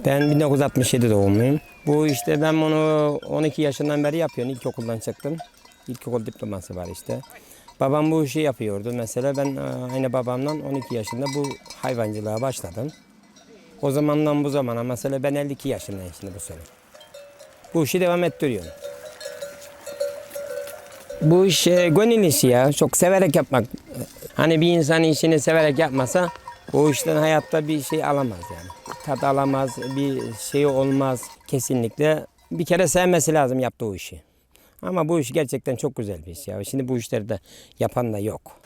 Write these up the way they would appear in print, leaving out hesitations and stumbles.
Ben 1967 doğumluyum. Bu işte ben bunu 12 yaşından beri yapıyorum. İlkokuldan çıktım. İlkokul diploması var işte. Babam bu işi yapıyordu. Mesela ben aynı babamdan 12 yaşında bu hayvancılığa başladım. O zamandan bu zamana mesela ben 52 yaşındayım şimdi bu sene. Bu işi devam ettiriyorum. Bu iş gönül işi ya. Çok severek yapmak. Hani bir insan işini severek yapmasa o işten hayatta bir şey alamaz yani. Tat alamaz, bir şey olmaz kesinlikle. Bir kere sevmesi lazım yaptığı o işi. Ama bu iş gerçekten çok güzel bir iş ya. Şimdi bu işleri de yapan da yok.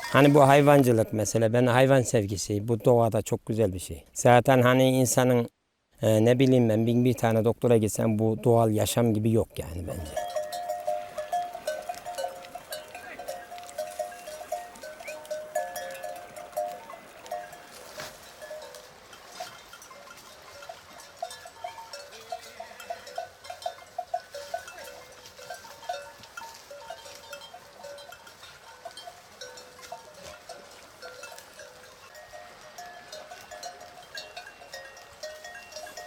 Hani bu hayvancılık mesela ben hayvan sevgisi bu doğada çok güzel bir şey. Zaten hani insanın ne bileyim ben bin bir tane doktora gitsen bu doğal yaşam gibi yok yani bence.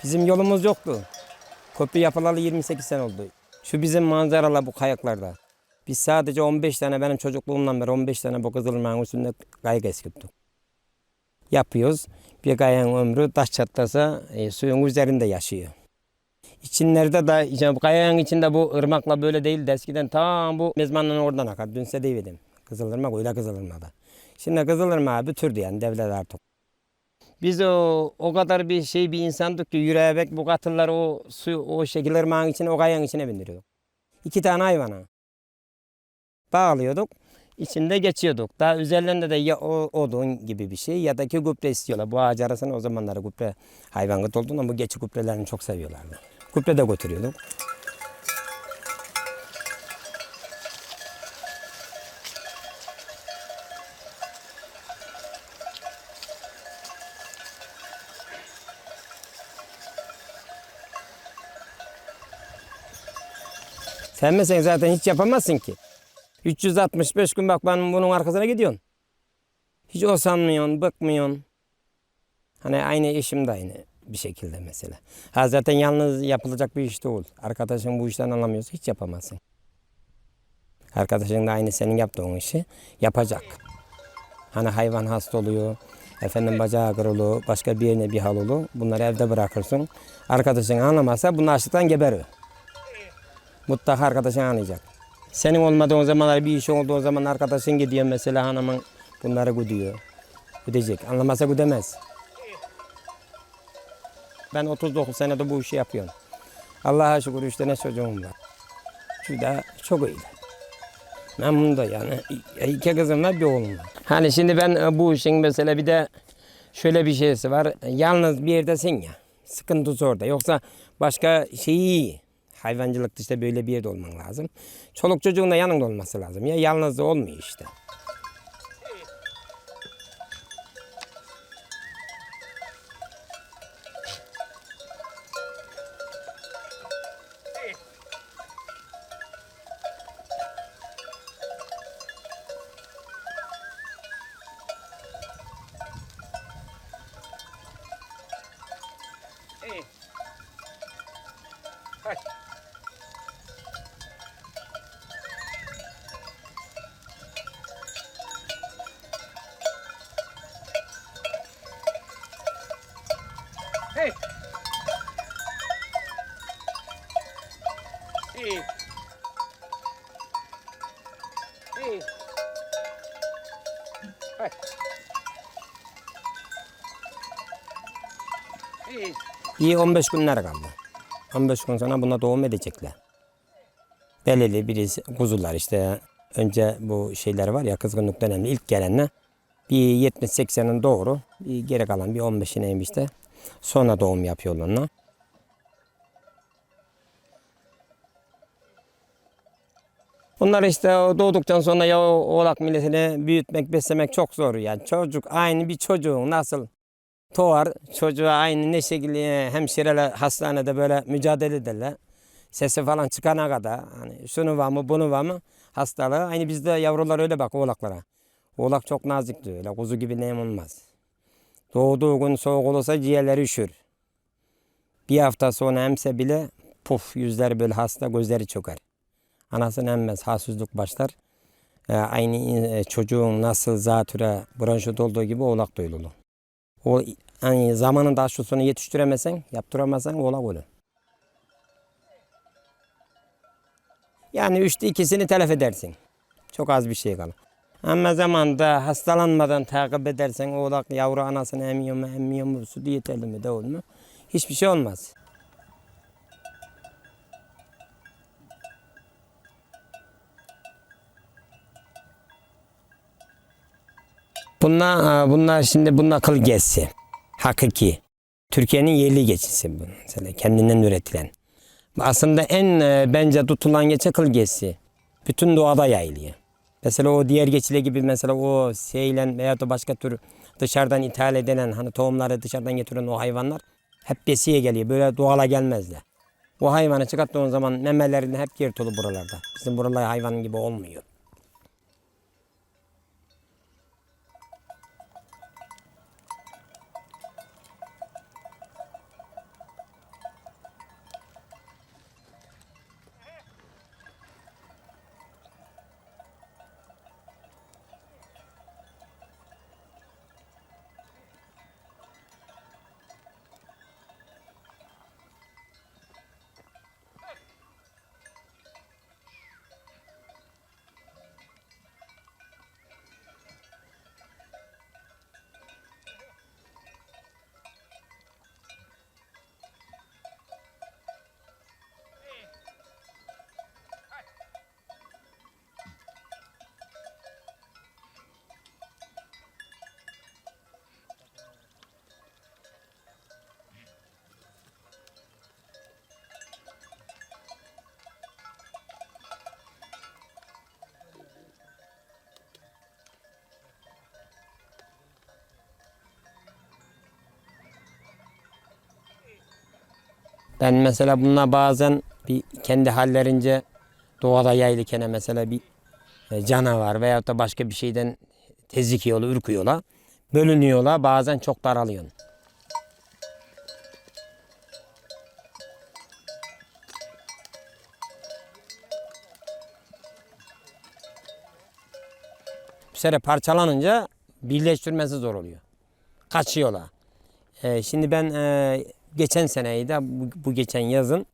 Bizim yolumuz yoktu. Köprü yapılalı 28 sene oldu. Şu bizim manzaralar bu kayaklarda. Biz sadece 15 tane benim çocukluğumdan beri 15 tane bu Kızılırmak'ın üstünde kayak eskittik. Yapıyoruz. Bir kayağın ömrü taş çatlasa suyun üzerinde yaşıyor. İçinlerde de işte bu kayağın içinde bu ırmakla böyle değil de eskiden tam bu mezmanlığın oradan akar. Dünse deyiverdim. Kızılırmak öyle Kızılırmak'da. Şimdi Kızılırmak'ı bütürdü yani devlet artık. Biz o kadar bir insandık ki yürüyerek bu katırları o su o şekil ırmağın içine o kayağın içine bindiriyorduk. 2 tane hayvana bağlıyorduk. İçinde geçiyorduk. Daha üzerlerinde de ya odun gibi bir şey ya da ki gübre istiyorlar. Bu ağaç arasında o zamanları gübre hayvan gıt olduğundan bu geçi gübrelerini çok seviyorlardı. Gübre de götürüyorduk. Sevmesen zaten hiç yapamazsın ki. 365 gün bak ben bunun arkasına gidiyorsun. Hiç usanmıyorsun, bıkmıyorsun. Hani aynı eşim de aynı bir şekilde mesela. Ha zaten yalnız yapılacak bir iş değil. Arkadaşın bu işten anlamıyorsa hiç yapamazsın. Arkadaşın da aynı senin yaptığın işi yapacak. Hani hayvan hasta oluyor, efendim bacağı kırılıyor, başka bir yerine bir hal olur. Bunları evde bırakırsın. Arkadaşın anlamazsa bunun açlıktan geberiyor. Mutlaka arkadaşın anlayacak. Senin olmadığın zamanlar bir iş olduğu zaman arkadaşın gidiyor mesela hanımın bunları güdüyor. Güdecek. Anlamazsa güdemez. Ben 39 senedir bu işi yapıyorum. Allah'a şükür 3 tane çocuğum var. Şu da çok iyi. Memnun da yani. 2 kızım var, bir oğlum var. Hani şimdi ben bu işin mesela bir de şöyle bir şeysi var. Yalnız bir yerdesin ya. Sıkıntısı orada. Yoksa başka iyi. Hayvancılıkta işte böyle bir yerde olman lazım. Çoluk çocuğun da yanında olması lazım. Ya yalnız da olmuyor işte. Hey. Hey. Hey. Hey. Hey. İyi 15 günler kaldı. 15 gün sonra buna doğum edecekler. Belirli birisi kuzular işte. Önce bu şeyler var ya kızgınlık dönemi ilk gelenler. Bir 70-80'in doğru. Bir geri kalan bir 15'ine işte. Sonra doğum yapıyorlar onlar. Bunlar işte doğduktan sonra ya oğlak milletini büyütmek, beslemek çok zor yani. Çocuk aynı bir çocuğun nasıl doğar, çocuğa aynı ne şekilde hemşireler hastanede böyle mücadele ederler. Sesi falan çıkana kadar hani şunu var mı bunu var mı hastalığı. Aynı bizde yavrular öyle bak oğlaklara. Oğlak çok nazikti öyle kuzu gibi neyim olmaz. Doğduğu gün soğuk olursa ciğerleri üşür. Bir hafta sonra emse bile puf yüzleri böyle hasta gözleri çöker. Anasını emmez halsizlik başlar. Aynı çocuğun nasıl zatüre bronşit olduğu gibi oğlak da öyle olur. O hani zamanında aşısını yetiştiremezsen, yaptıramazsan oğlak olur. Yani üçte ikisini telef edersin. Çok az bir şey kalır. Ama zamanda hastalanmadan takip edersen oğlak yavru anasını emmiyor mu, sütü yeterli mi, değil mi? Hiçbir şey olmaz. Bunlar şimdi bunlar kıl geçsi. Hakiki. Türkiye'nin yerli geçisi bu. Mesela kendinden üretilen. Aslında en bence tutulan geçe kıl geçsi. Bütün doğada yayılıyor. Mesela o diğer geçile gibi mesela o şeylen veya da başka tür dışarıdan ithal edilen hani tohumları dışarıdan getiren o hayvanlar hep besiye geliyor. Böyle doğala gelmezler. O hayvanı çıkarttığın zaman memelerinde hep yırtılı buralarda. Bizim buralar hayvan gibi olmuyor. Ben mesela bunlar bazen bir kendi hallerince doğada yayılırken mesela bir canavar veyahut da başka bir şeyden tezikiyorlar, ürküyorlar. Bölünüyorlar, bazen çok daralıyor. Bir süre parçalanınca birleştirmesi zor oluyor. Kaçıyorlar. Şimdi ben geçen seneyi de bu geçen yazın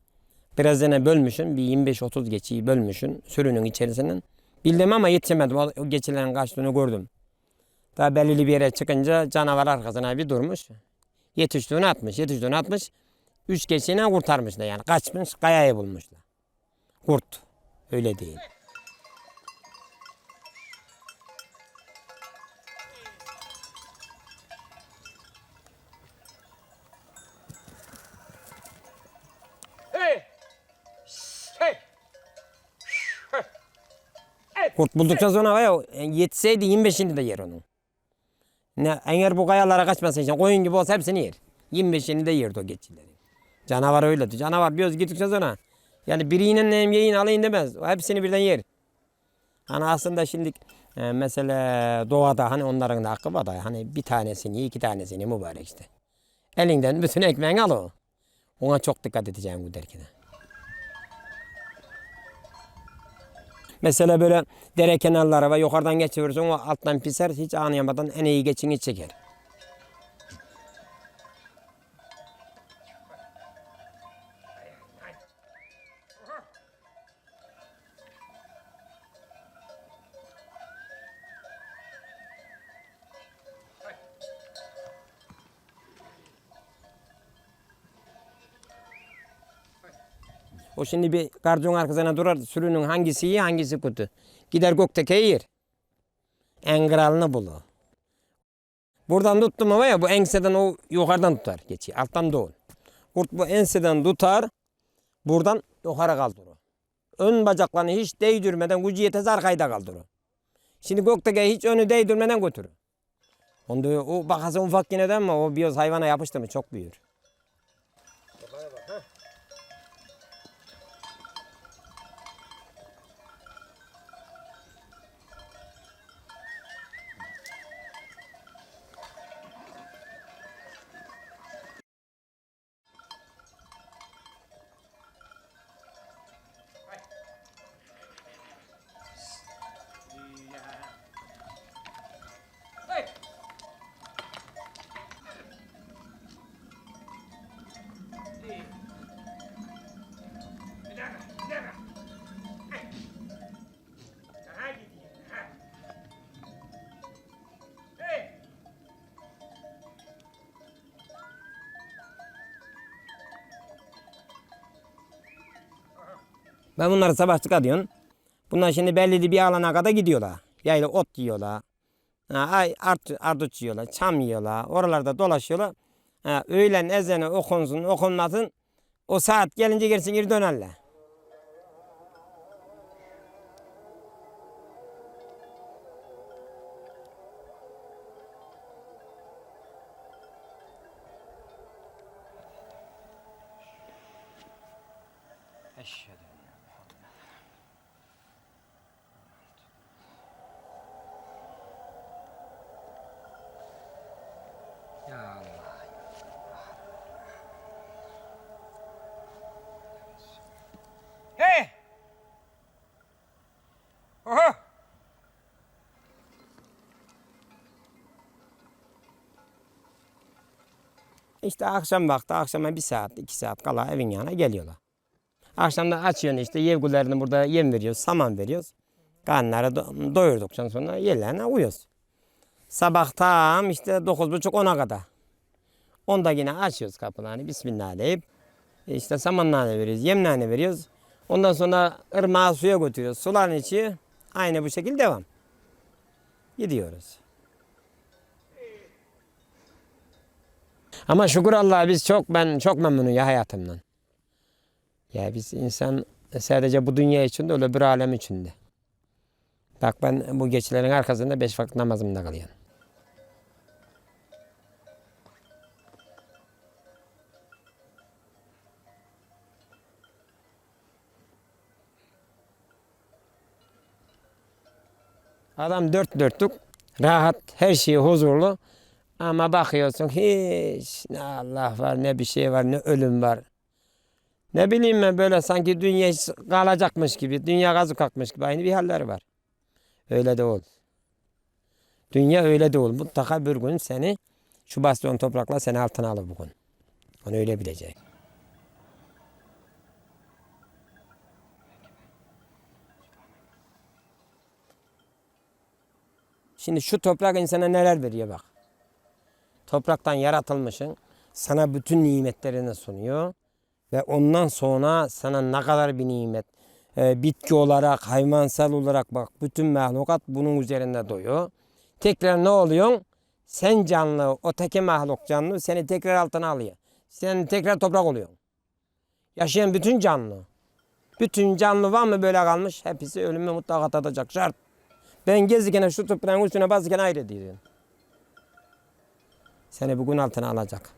biraz yine bölmüşüm. Bir 25-30 geçiyi bölmüşüm sürünün içerisinden. Bildim ama yetişemedim. O geçilerin kaçtığını gördüm. Daha belirli bir yere çıkınca canavar arkasına bir durmuş. Yetiştiğini atmış. Üç geçiğine kurtarmışlar yani. Kaçmış, kayayı bulmuşlar. Kurt. Öyle değil. Kurt bulduktan sonra var ya, yetseydi 25'ini de yer onun. Eğer bu kayalara kaçmasaydı koyun gibi olsa hepsini yer. 25'ini de yerdi o geçileri. Canavar öyledir. Canavar bir öz gittikten sonra yani biriyle neyim yiyin alayım demez. O hepsini birden yer. Hani aslında şimdi mesela doğada hani onların da hakkı var da hani bir tanesini iki tanesini mübarek işte. Elinden bütün ekmeğini al o. Ona çok dikkat edeceğim bu derkine. Mesela böyle dere kenarları ve yukarıdan geçiyorsun o alttan piser hiç anlayamadan en iyi geçini çeker. O şimdi bir karcın arkasına durar sürünün hangisi iyi hangisi kötü. Gider göktekeyi yer. En kralını bulur. Buradan tuttum mu var ya bu enseden o yukarıdan tutar geçiyor. Alttan değil. Kurt bu enseden tutar buradan yukarı kaldırır. ön bacaklarını hiç değdirmeden gücü yetese arkayı da kaldırır. Şimdi gökteki hiç önü değdirmeden götürür. Onda o bakasın ufak yine de ama o biraz hayvana yapıştı mı çok büyür. Ben bunları sabah çıkartıyorum. Bunlar şimdi belli bir alana kadar gidiyorlar. Yayla ot yiyorlar. Arduç yiyorlar, çam yiyorlar. Oralarda dolaşıyorlar. Öğlen ezanı okunsun, okunmasın. O saat gelince gerisi geri dönerler. Ya Allah. Hey! Oha! İşte akşam vakti, akşama 1 saat, 2 saat kala evin yanına geliyorlar. Akşam da açıyorsun işte yevgulerini burada yem veriyoruz, saman veriyoruz. Karnları doyurduktan sonra yerlerine uyuyoruz. Sabah tam işte 9.30-10'a kadar. Onda yine açıyoruz kapılarını Bismillah deyip işte samanlarını veriyoruz, yemlerini veriyoruz. Ondan sonra ırmağa suya götürüyoruz. Suların içi aynı bu şekilde devam. Gidiyoruz. Ama şükür Allah'a ben çok memnunum ya hayatımdan. Ya biz insan sadece bu dünya için de öyle bir alem için de. Bak ben bu geçilerin arkasında 5 vakit namazımda kalıyorum. Adam dört dörtlük, rahat, her şey huzurlu. Ama bakıyorsun hiç ne Allah var, ne bir şey var, ne ölüm var. Ne bileyim ben böyle sanki dünya hiç kalacakmış gibi, dünya gazı kalkmış gibi aynı bir halleri var. Öyle de ol. Dünya öyle de ol. Mutlaka bir gün seni şu baston toprakla seni altına alır bugün. Onu öyle bilecek. Şimdi şu toprak insana neler veriyor bak. Topraktan yaratılmışsın. Sana bütün nimetlerini sunuyor. Ve ondan sonra sana ne kadar bir nimet. Bitki olarak, hayvansal olarak bak bütün mahlukat bunun üzerinde doyuyor. Tekrar ne oluyor? Sen canlı, o teki mahluk canlı seni tekrar altına alıyor. Sen tekrar toprak oluyorsun. Yaşayan bütün canlı. Bütün canlı var mı böyle kalmış? Hepsi ölümü mutlaka tadacak şart. Ben gezirken şu toprağın üstüne basarken ayrı diyorum. Seni bugün altına alacak.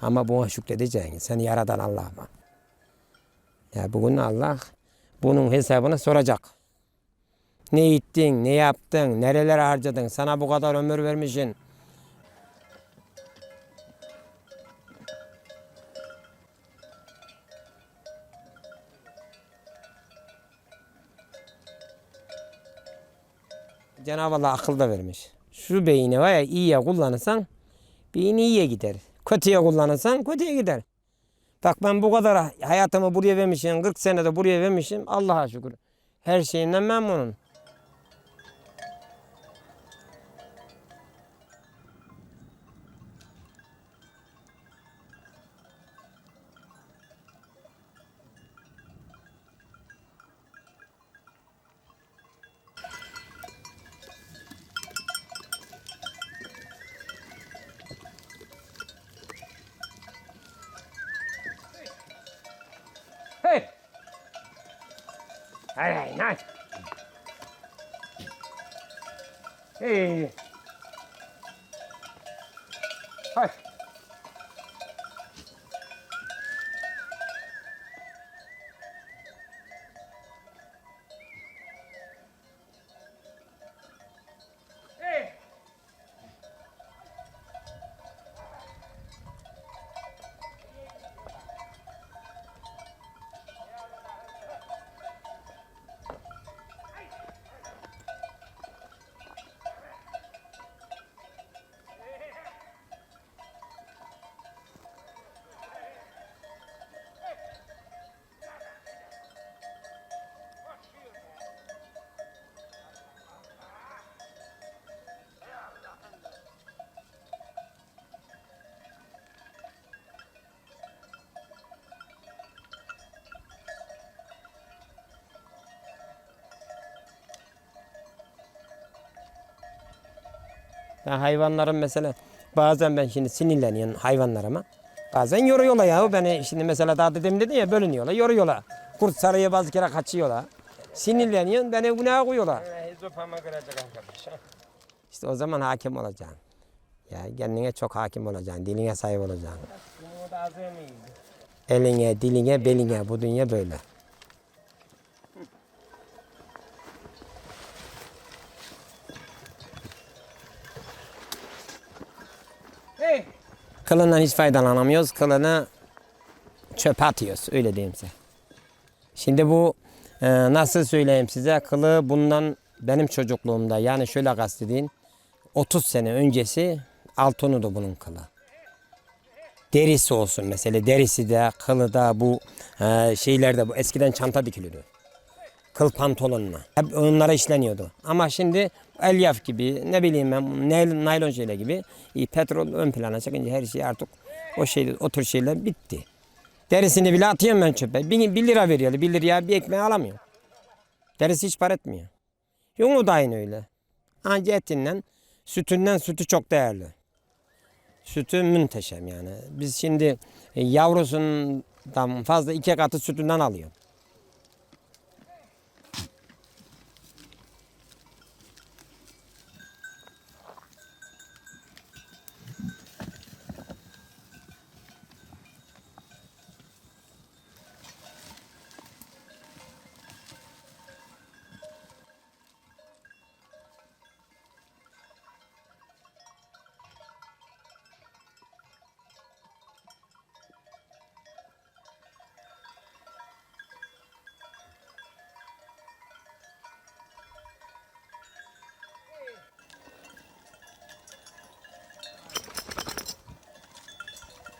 Ama buna şükredeceksin. Seni yaradan Allah var. Ya bugün Allah bunun hesabını soracak. Ne ettin, ne yaptın, nerelere harcadın, sana bu kadar ömür vermişsin. Cenab-ı Allah akıl da vermiş. Şu beyni var ya iyiye kullanırsan beyni iyiye gider. Kötüye kullanırsan kötüye gider. Bak ben bu kadar hayatımı buraya vermişim, 40 senede buraya vermişim. Allah'a şükür. Her şeyinden memnunum. Hey! Hey, nice. Hey. Hay. Ya hayvanların mesela bazen ben şimdi sinirleniyorum hayvanlarıma. Bazen yoruyorlar ya beni. Şimdi mesela daha dedim dedi ya bölünüyorlar, yoruyorlar. Kurt sarıya bazı kere kaçıyorlar. Sinirleniyorsun beni günaha koyuyorlar. İşte o zaman hakim olacaksın. Ya kendine çok hakim olacaksın. Diline sahip olacaksın. Eline, diline, beline. Bu dünya böyle. Kılından hiç faydalanamıyoruz. Kılını çöpe atıyoruz. Öyle diyeyim size. Şimdi bu nasıl söyleyeyim size? Kılı bundan benim çocukluğumda yani şöyle kastedeyim. 30 sene öncesi altonudu bunun kılı. Derisi olsun mesela. Derisi de kılı da bu şeylerde bu eskiden çanta dikiliyordu. Kıl pantolonuna. Hep onlara işleniyordu. Ama şimdi elyaf gibi ne bileyim ben naylon şeyler gibi petrol ön plana çıkınca her şey artık o tür şeyler bitti. Derisini bile atıyorum ben çöpe. 1 lira veriyorlar. 1 liraya bir ekmeği alamıyor. Derisi hiç para etmiyor. Yunu da aynı öyle. Anca etinden, sütü çok değerli. Sütü münteşem yani. Biz şimdi yavrusundan fazla 2 katı sütünden alıyor.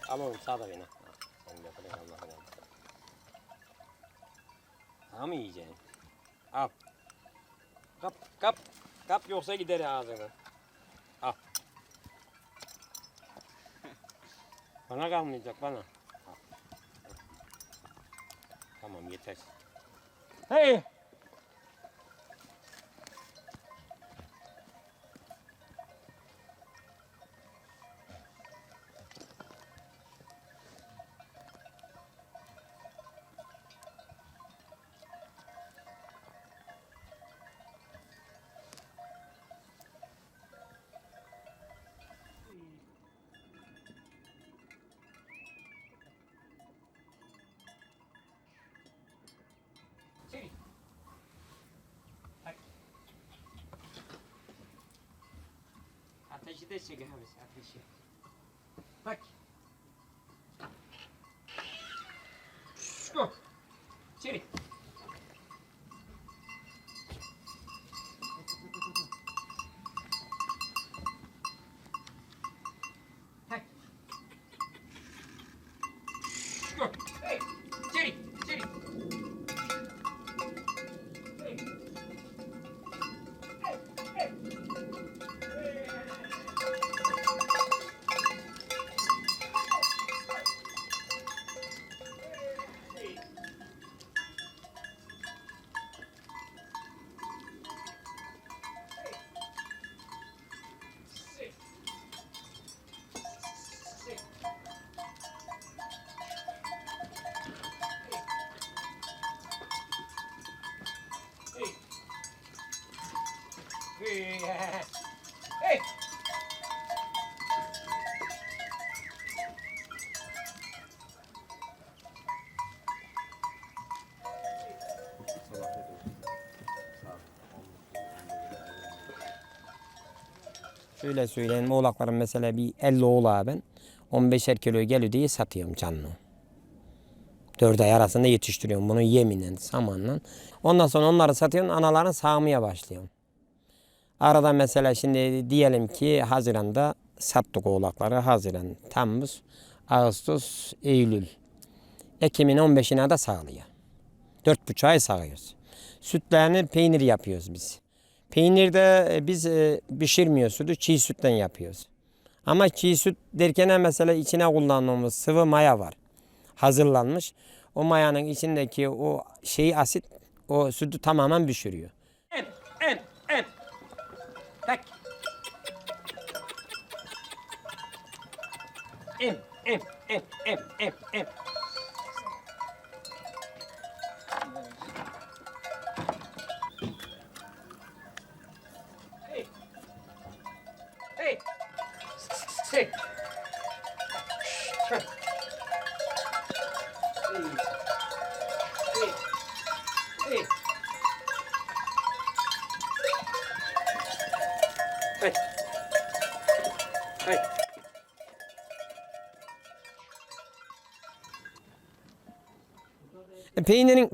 Al oğlum sağda beni. Sen yapalım Allah'ın emri. Daha mı yiyeceksin? Al. Kap yoksa gider ağzına. Al. Bana kalmayacak bana. Al. Tamam yeter. Hey! Ateşi de çek abi ateşi. Bak. Go. İçeri. Bak. Go. Hey. İçeri. İçeri. Hey. Şöyle söyleyeyim, oğlakların mesela bir 50 oğlağı ben 15'er kilo geliyor diye satıyorum canlı. 4 ay arasında yetiştiriyorum bunu yeminle, samanla. Ondan sonra onları satıyorum, analarını sağmaya başlıyorum. Arada mesela şimdi diyelim ki Haziran'da sattık oğlakları. Haziran, Temmuz, Ağustos, Eylül. Ekim'in 15'ine de sağlıyor. 4,5 ay sağıyoruz. Sütlerini peynir yapıyoruz biz. Peynirde biz pişirmiyoruz sütü, çiğ sütten yapıyoruz. Ama çiğ süt derken mesela içine kullandığımız sıvı maya var. Hazırlanmış. O mayanın içindeki o asit o sütü tamamen pişiriyor. En. Tak. Em. Hey. Hey. Hey. Hey. Hey.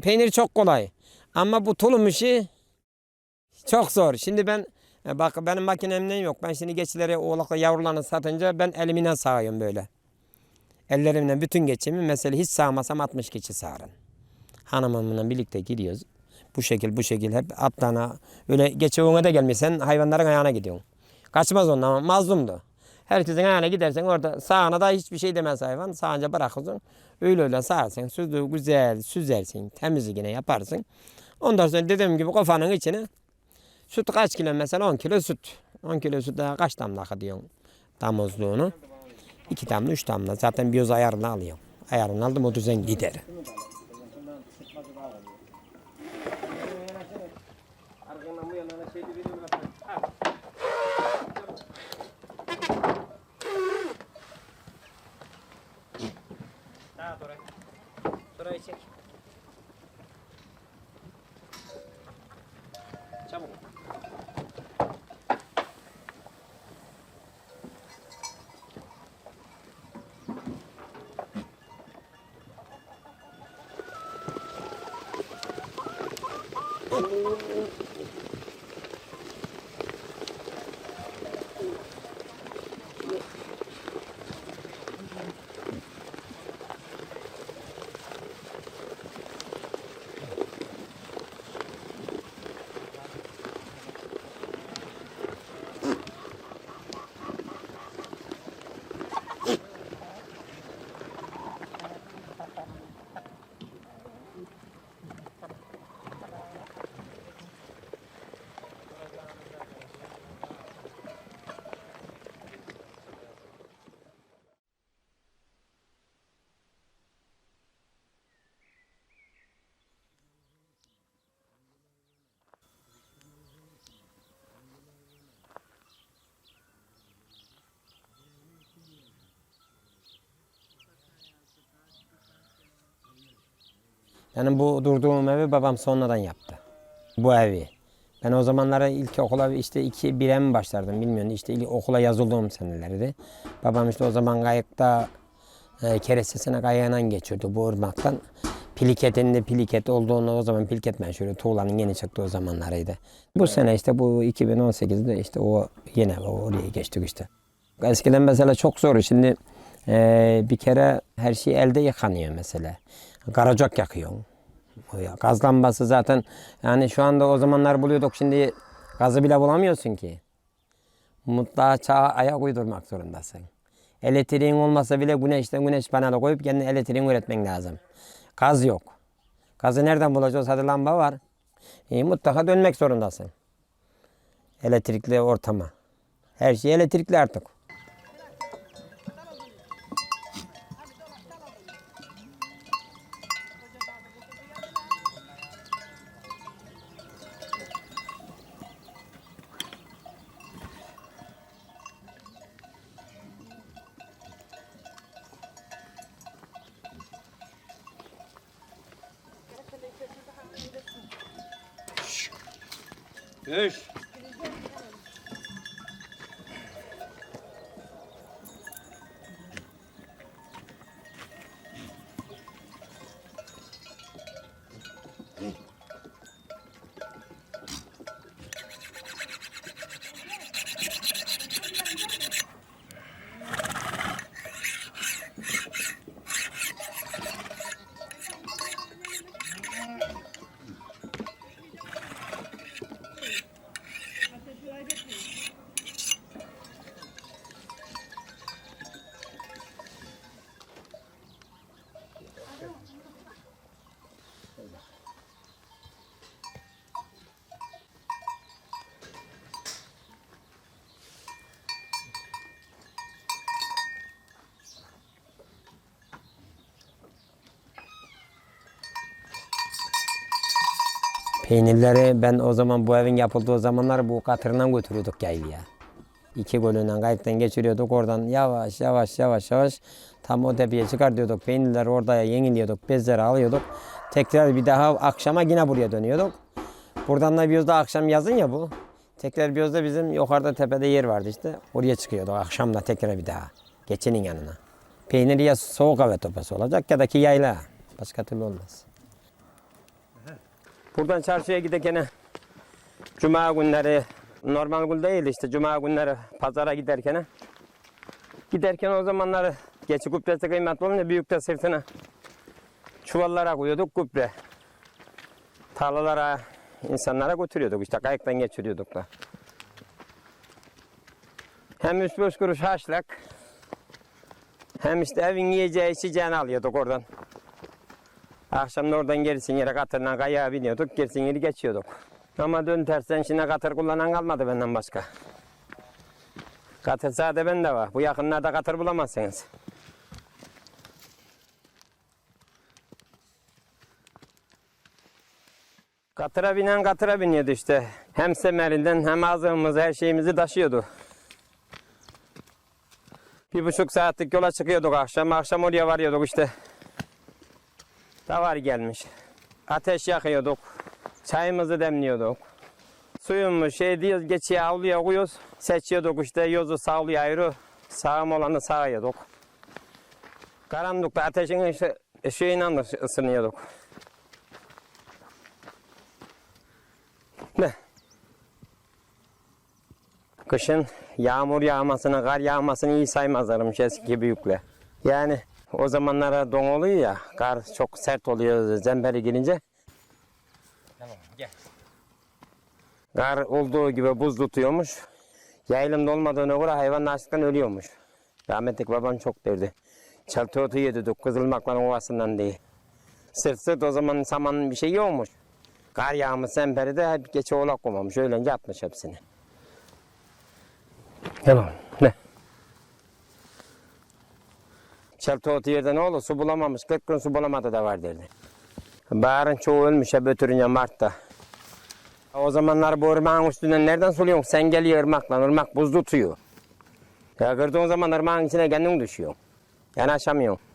Peyniri çok kolay. Ama bu tulum işi çok zor. Şimdi ben bak benim makinemden yok. Ben şimdi geçileri oğlakla yavrularını satınca ben elimle sağıyorum böyle. Ellerimle bütün geçimi mesela hiç sağmasam 60 keçi sağarım. Hanımımla birlikte gidiyoruz. Bu şekil hep atlarına öyle geçeğine de gelmişsen hayvanların ayağına gidiyorsun. Kaçmaz ondan ama mazlumdu. Herkesin ayağına gidersen orada sağına da hiçbir şey demez hayvan. Sağınca bırakırsın. Öyle sağarsın. Süzü güzel süzersin. Temizliğine yaparsın. Ondan sonra dediğim gibi kafanın içine süt kaç kilo mesela 10 kilo süt. 10 kilo süt daha kaç damla diyorsun damızlığını. 2 damla 3 damla zaten bir ayarını alıyor. Ayarını aldım o düzen gider. Daha sonra. Şurayı çek. Çabuk. Yani bu durduğum evi babam sonradan yaptı. Bu evi. Ben o zamanlara ilk okula işte 1'e mi başlardım bilmiyorum. İşte ilk okula yazıldığım senelerdi. Babam işte o zaman kayıkta kerestesine kayağından geçiyordu bu ırmaktan. Piliket'in de Piliket olduğunu o zaman Piliket meşhur. Tuğlanın yeni çıktığı o zamanlarıydı. Bu sene işte bu 2018'de işte o yine oraya geçtik işte. Eskiden mesela çok zor. Şimdi bir kere her şey elde yıkanıyor mesela. Karacak yakıyorsun. Gaz lambası zaten yani şu anda o zamanlar buluyorduk şimdi gazı bile bulamıyorsun ki. Mutlaka çağa ayak uydurmak zorundasın. Elektriğin olmasa bile güneş paneli koyup kendine elektriğini üretmen lazım. Gaz yok. Gazı nereden bulacağız? Hadi lamba var. Mutlaka dönmek zorundasın. Elektrikli ortama. Her şey elektrikli artık. Düş. Peynirleri ben o zaman bu evin yapıldığı zamanlar bu katırından götürüyorduk yaylaya. 2 golünden kayıktan geçiriyorduk oradan yavaş yavaş yavaş yavaş tam o tepeye çıkar diyorduk. Peynirleri orada yeniliyorduk, bezleri alıyorduk. Tekrar bir daha akşama yine buraya dönüyorduk. Buradan da Biyoz'da akşam yazın ya bu. Tekrar Biyoz'da bizim yukarıda tepede yer vardı işte. Oraya çıkıyorduk akşamda tekrar bir daha. Geçenin yanına. Peynir ya soğuk hava topası olacak ya da ki yayla. Başka türlü olmaz. Buradan çarşıya giderken cuma günleri normal gün değil işte cuma günleri pazara giderken o zamanlar geçi gübresi kıymetli olunca büyük de sırtına çuvallara koyuyorduk gübre. Tarlalara insanlara götürüyorduk işte kayıktan geçiriyorduk da. Hem 3-5 kuruş harçlık hem işte evin yiyeceği içeceğini alıyorduk oradan. Akşam da oradan gerisin yere katırla kayağa biniyorduk, gerisin yeri geçiyorduk. Ama dön tersen şimdi katır kullanan kalmadı benden başka. Katır sade bende var. Bu yakınlarda katır bulamazsınız. Katıra binen katıra biniyordu işte. Hem semerinden hem ağzımızı her şeyimizi taşıyordu. 1,5 saatlik yola çıkıyorduk akşam. Akşam oraya varıyorduk işte. Davar gelmiş. Ateş yakıyorduk. Çayımızı demliyorduk. Suyumuz diyoruz geçiye avluya koyuyoruz. Seçiyorduk işte yozu sağlıya ayrı. Sağım olanı sağıyorduk. Karanlıkta ateşin ışığıyla ısınıyorduk. Ne? Kışın yağmur yağmasını, kar yağmasını iyi saymazlarmış eski büyükler. Yani o zamanlara don oluyor ya, kar çok sert oluyor zemberi gelince. Tamam, gel. Kar olduğu gibi buz tutuyormuş. Yaylımda olmadığına göre hayvan açlıktan ölüyormuş. Rahmetlik babam çok derdi. Çelti otu yedirdik Kızılmakların ovasından diye. Sırt o zaman samanın bir şeyi yokmuş. Kar yağmış zemberi de hep geçe oğlak koymamış. Öylece atmış hepsini. Tamam, ne? Çelti otu yerde ne olur? Su bulamamış. 40 gün su bulamadı da var derdi. Baharın çoğu ölmüş hep ötürünce Mart'ta. O zamanlar bu ırmağın üstünden nereden suluyorsun? Sen geliyor ırmakla. Irmak buz tutuyor. Ya kırdığın zaman ırmağın içine kendin düşüyor. Yanaşamıyorsun.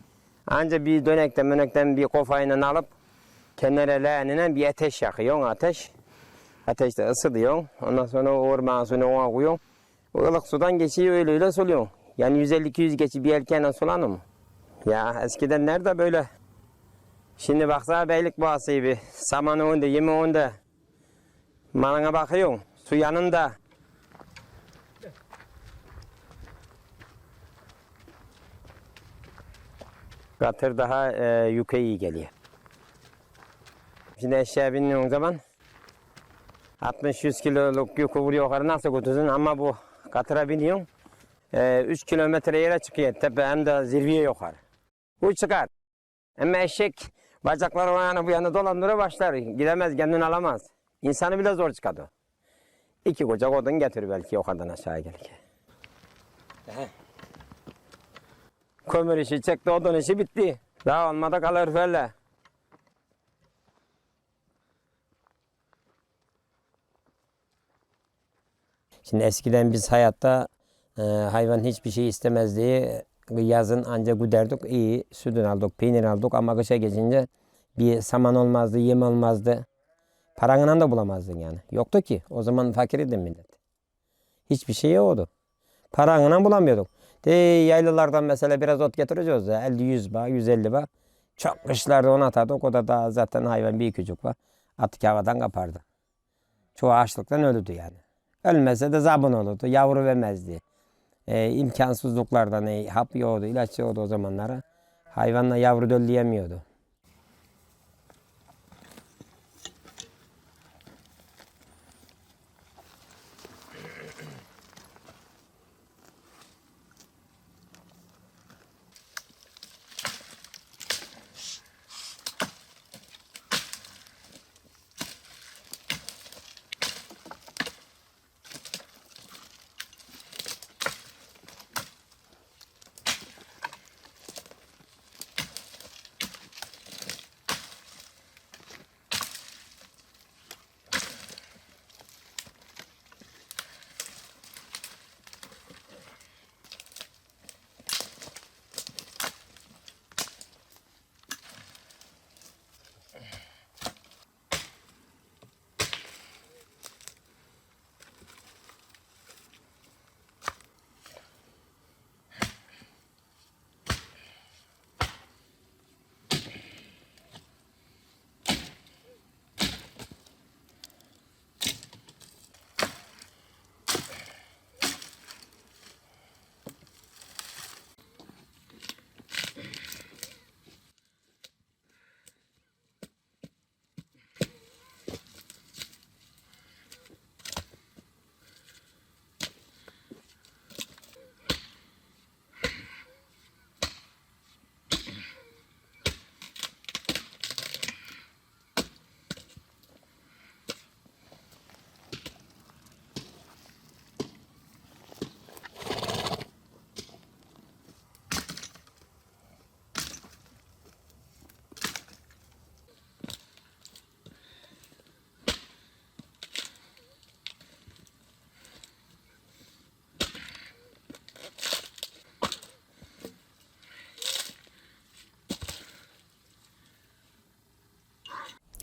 Anca bir dönekten bir kofayla alıp kenara leğenine bir ateş yakıyorsun ateş. Ateşte ısıtıyorsun. Ondan sonra o ırmağın suyunu ona koyuyorsun. O ılık sudan geçiyor öyle suluyorsun. Yani 150-200 geçi bir erkeğine sulanır mı? Ya eskiden nerede böyle? Şimdi baksana Beylikboğası gibi. Samanı önde, yemi önde. Malına bakıyorsun. Su yanında. Katır daha yüke iyi geliyor. Şimdi eşeğe bindiğin zaman 60-100 kiloluk yükü vuruyor yukarı nasıl götürsün ama bu katıra biniyorsun. 3 kilometre yere çıkıyor tepe hem de zirveye yukarı. Bu çıkar. Ama eşek bacakları o yana bu yana dolandırıyor başlar. Gidemez kendini alamaz. İnsanı bile zor çıkardı. 2 koca odun getirir belki yukarıdan aşağı gelirken. Kömür işi çekti, odun işi bitti. Daha olmadı kaloriferle. Şimdi eskiden biz hayatta hayvan hiçbir şey istemez diye yazın ancak güderdik. İyi sütün aldık, peynir aldık ama kışa geçince bir saman olmazdı, yem olmazdı. Paranla da bulamazdın yani. Yoktu ki. O zaman fakirdi millet. Hiçbir şey yoktu. Paranla bulamıyorduk. De yaylalardan mesela biraz ot getireceğiz ya. 50-100 bağ, 150 bağ. Çok kışlarda onu atardık. O da daha zaten hayvan bir küçük var. Atık havadan kapardı. Çoğu açlıktan öldü yani. Ölmese de zabun olurdu. Yavru vermezdi. İmkansızlıklardan hap yoktu, ilaç yoktu o zamanlara. Hayvanla yavru dölleyemiyordu.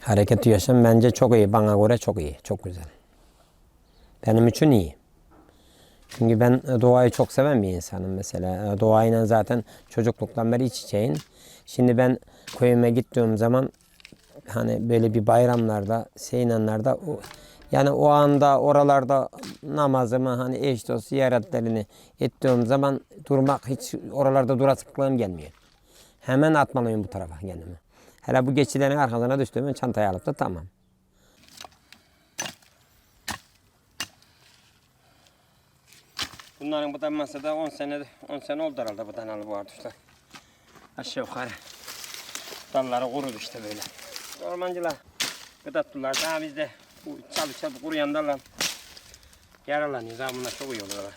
Hareketli yaşam bence çok iyi. Bana göre çok iyi. Çok güzel. Benim için iyi. Çünkü ben doğayı çok seven bir insanım mesela. Doğayla zaten çocukluktan beri iç içeyim. Şimdi ben köyüme gittiğim zaman hani böyle bir bayramlarda, seyranlarda yani o anda oralarda namazımı hani eş dost ziyaretlerini ettiğim zaman durmak hiç oralarda durasıklığım gelmiyor. Hemen atmalıyım bu tarafa kendimi. Hele bu geçilerin arkasına düştüğümü çantayı alıp da tamam. Bunların budanması da 10 sene oldu herhalde budanalı bu artışlar. Aşağı yukarı. Dalları kurudu işte böyle. Ormancılar gıdattılar. Daha biz de bu çalışıp kuruyan dallar yaralanıyor. Daha bunlar çok iyi oluyorlar.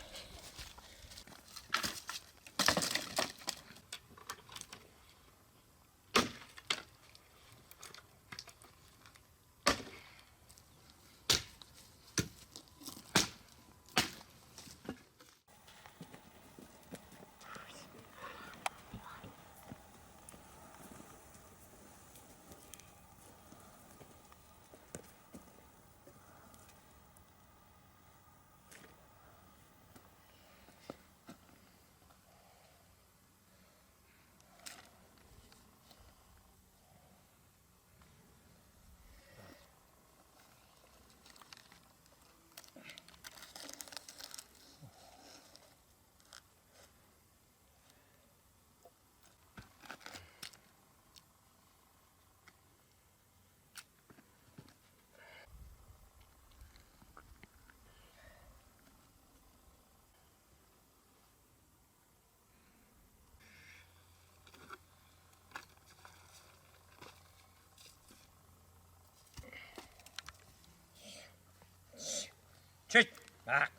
Çık! Bak!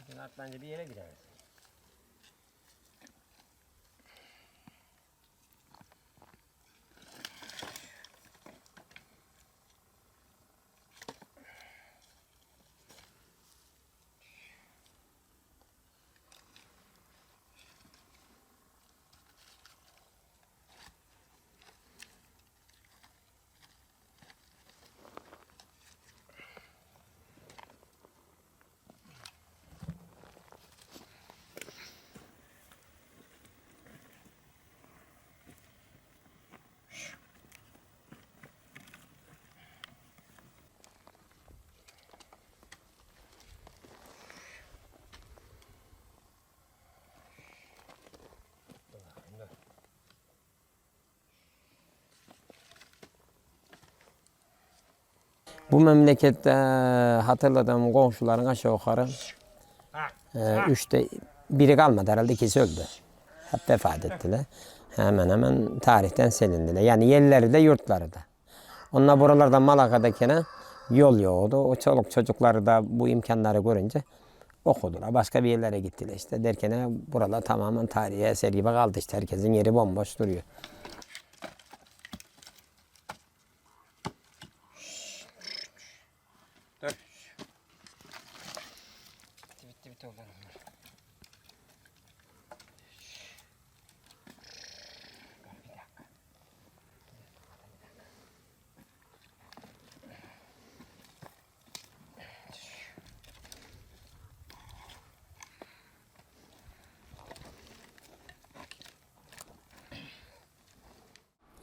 Bugün atlanca bir yere gideriz. Bu memlekette hatırladığım komşuların aşağı yukarı üçte biri kalmadı herhalde, ikisi öldü. Hep vefat ettiler. Hemen hemen tarihten silindiler. Yani yerleri de yurtları da. Onlar buralarda Malaka'dakine yol yoktu. O çoluk çocukları da bu imkanları görünce okudular. Başka bir yerlere gittiler işte. Derken buralar tamamen tarihi eser gibi kaldı işte. Herkesin yeri bomboş duruyor. Dur. Bitti oldu.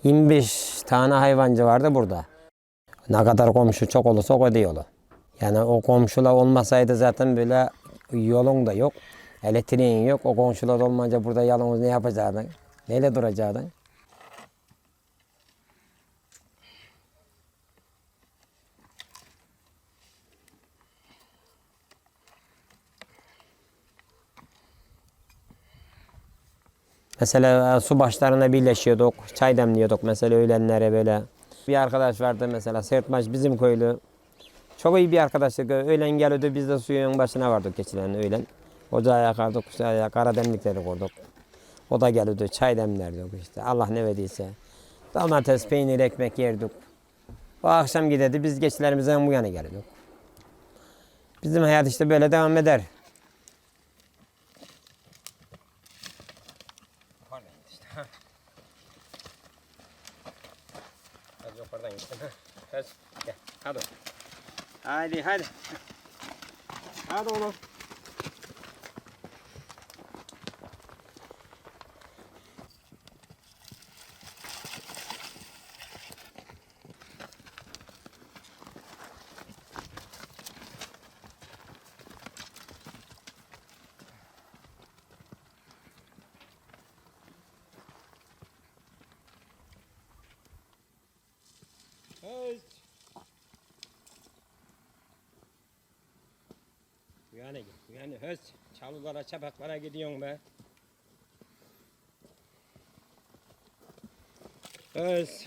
25 tane hayvancı vardı burada. Ne kadar komşu çok olursa o kadar yolu. Yani o komşular olmasaydı zaten böyle yolun da yok, elektriğin yok. O komşular olmayınca burada yalnız ne yapacaktın? Neyle duracaktın? Mesela su başlarına birleşiyorduk, çay demliyorduk mesela öğlenlere böyle. Bir arkadaş vardı mesela Sırtmaç bizim köylü. Çok iyi bir arkadaşlık. Öğlen geliyordu biz de suyun başına vardık geçilen öğlen. Ocağı yakardık, kara demlikleri kurduk. O da geliyordu, çay demlerdik işte. Allah ne verdiyse. Domates, peynir, ekmek yerdik. O akşam giderdi, biz geçilerimizden bu yana geliyorduk. Bizim hayat işte böyle devam eder. Hadi yukarıdan gitsin. Hadi gel. Hadi. Hadi. Hadi oğlum. Hey. Yani höz. Çalılara, çapaklara gidiyorsun be. Höz.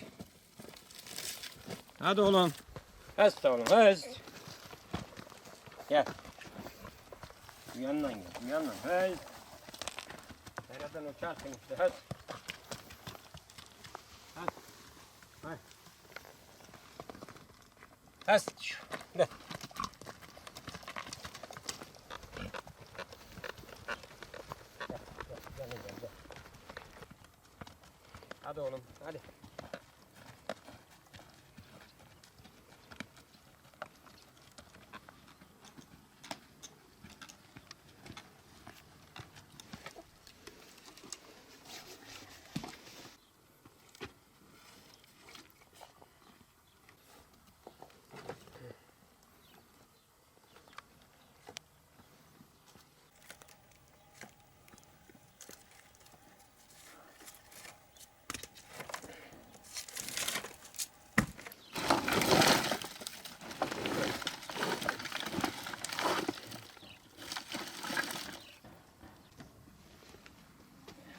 Hadi oğlum. Höz de oğlum, höz. Gel. Bu yandan gel, bu yandan. Höz. Nereden uçarsın işte, höz. Höz. Hay. Höz. Gel. Gel. Hadi oğlum, hadi.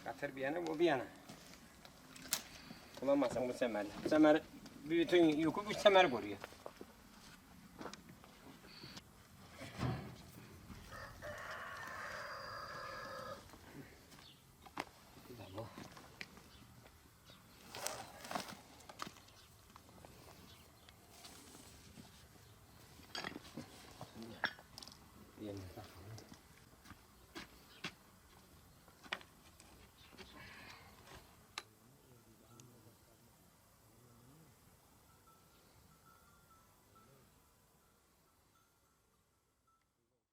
Katır bir yana, bu bir yana. Bulamazsan bu semer. Bu semer bütün yükü bu semer koruyor.